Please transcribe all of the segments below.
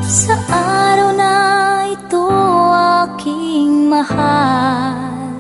Sa araw na ito aking mahal,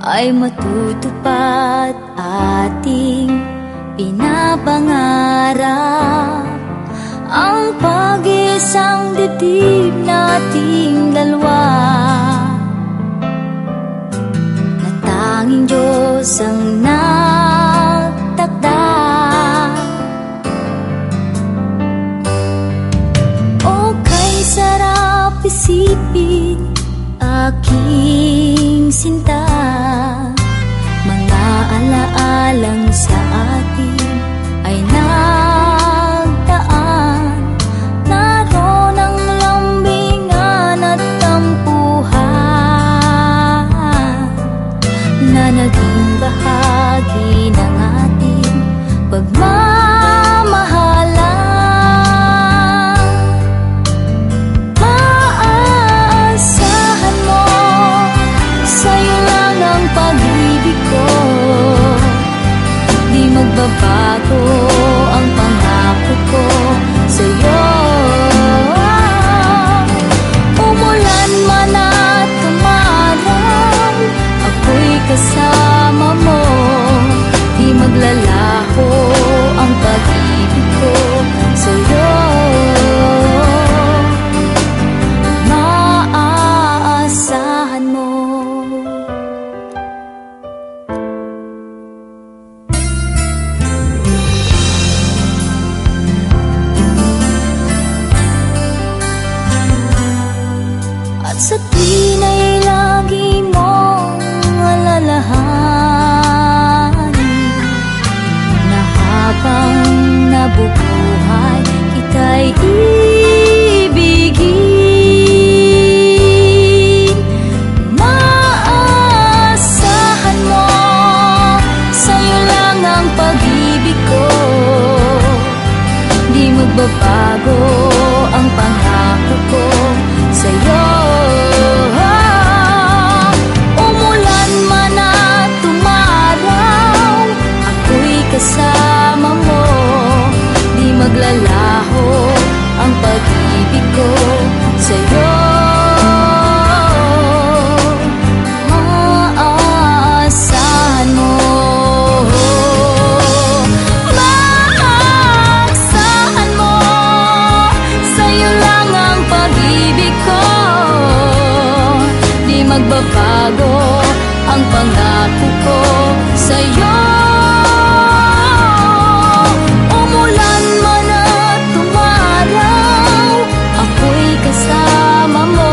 ay matutupad ating pinapangarap, ang pag-isang dibdib nating dalawa, na tanging Diyos ang nagtakda. O kay sarap isipin aking sinta, mga alaalang sa atin ay nagdaan, naroon ang lambingan at tampuhan, na naging bahagi ng ating pagmamahalan. Maaasahan mo, sa'yo lang ang pag-ibig ko, di magbabago ang pangako ko sa'yo. Umulan man at umaraw, ako'y kasama mo, di maglalaho ang pag-ibig ko sa'yo. Maaasahan mo. At sa tuwin ay lagi mong alalahanin, na habang nabubuhay kita'y ibigin. Maaasahan mo, sa'yo lang ang pag-ibig ko, di magbabago ang pangako ko sa'yo. Umulan man at umaraw, ako'y kasama mo, di maglalaho ang pag-ibig ko sa'yo. Maaasahan mo. Maaasahan mo, sa'yo lang ang pag-ibig ko, di magbabago ang pangako ko sa'yo. Umulan man at umaraw, ako'y kasama mo,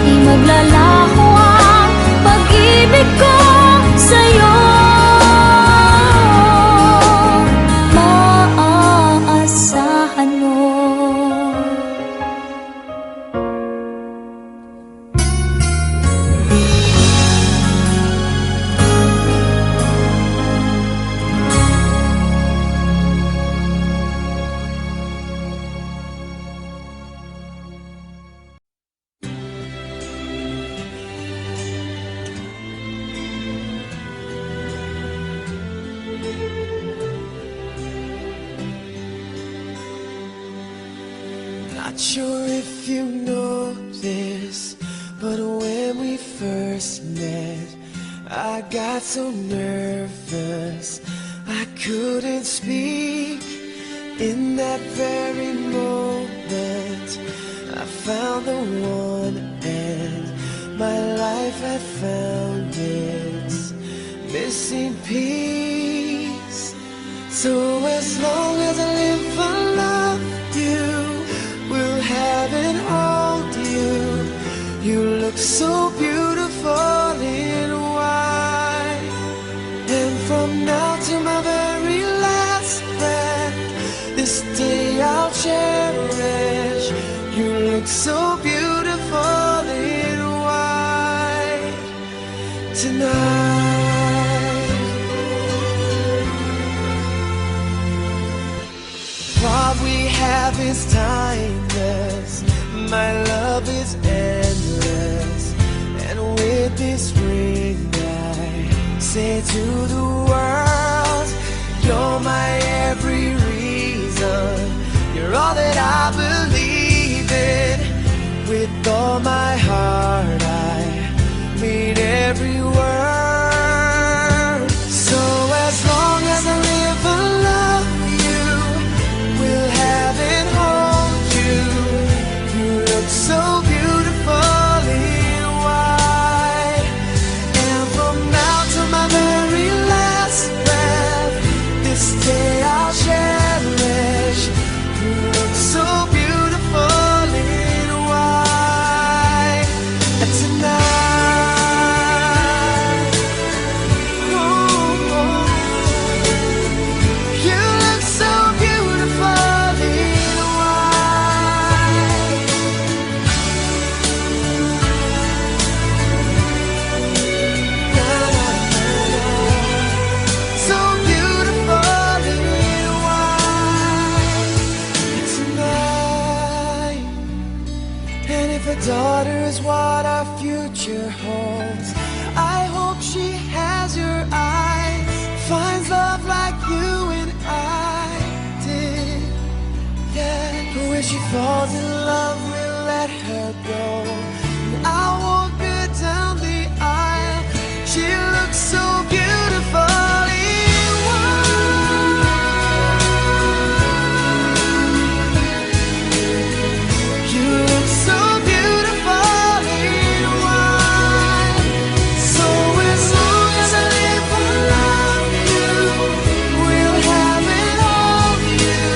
di maglalaho ang pag-ibig ko sa'yo. Maaasahan mo. Not sure if you know this, but when we first met, I got so nervous I couldn't speak. In that very moment, I found the one, and my life had found its missing piece. So as long as I live, I love you, will have and hold you. You look so beautiful in white, and from now to my very last breath, this day I'll cherish. You look so beautiful in white tonight. What we have is timeless, my love is endless, and with this ring I say to the world, you're my every reason, you're all that I all my heart, I mean every word. So as long as I live, I love you, will have and hold you. You look so beautiful in white, and from now to my very last breath, this day I'll cherish. You look so beautiful in white. And tonight, oh, you look so beautiful in white. So beautiful in white tonight. And if a daughter is what our future holds, I hope she has your eyes, finds love like you and I did. Yeah, but when she falls in love, we'll let her go. And I'll walk her down the aisle. She looks so beautiful in white. You look so beautiful in white. So as long as I live, I love you, will have and hold you.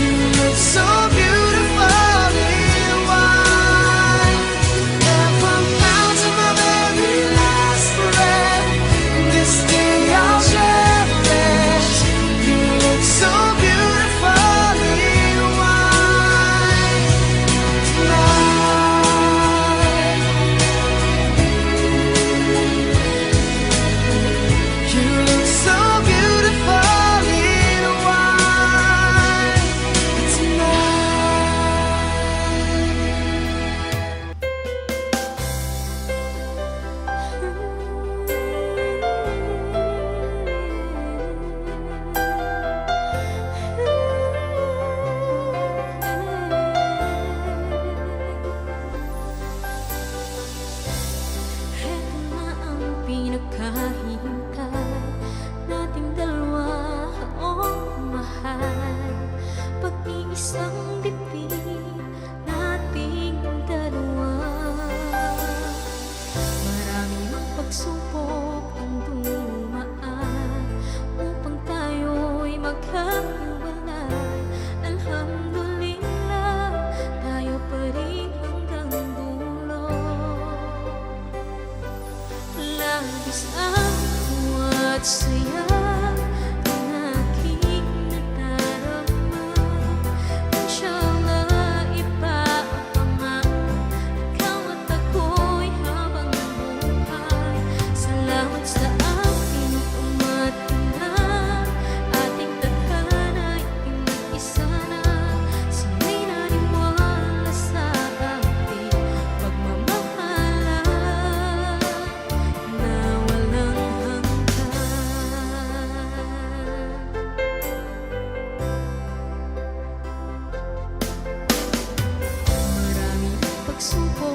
You look so beautiful in white, and from now to my very last breath, this day I'll cherish. You look so beautiful in white tonight. You look so beautiful in white Heto na ang pinakahintay nating dalawa, oh mahal. Pag-iisang dibdib nating dalawa. Maraming ang pagsubok ang dumaan upang tayo'y magkahiwalay. Alhamdulillah, tayo pa rin hanggang dulo. Labis ang tuwa at saya ang aking nadarama. Inshallah, ipaapangan ikaw at ako'y habang buhay. Salamat sa ating umatina, ating tadhana'y pinag-isa na. Sana'y naniwala sa ating pagmamahalan na walang hanggan. Maraming pagsubok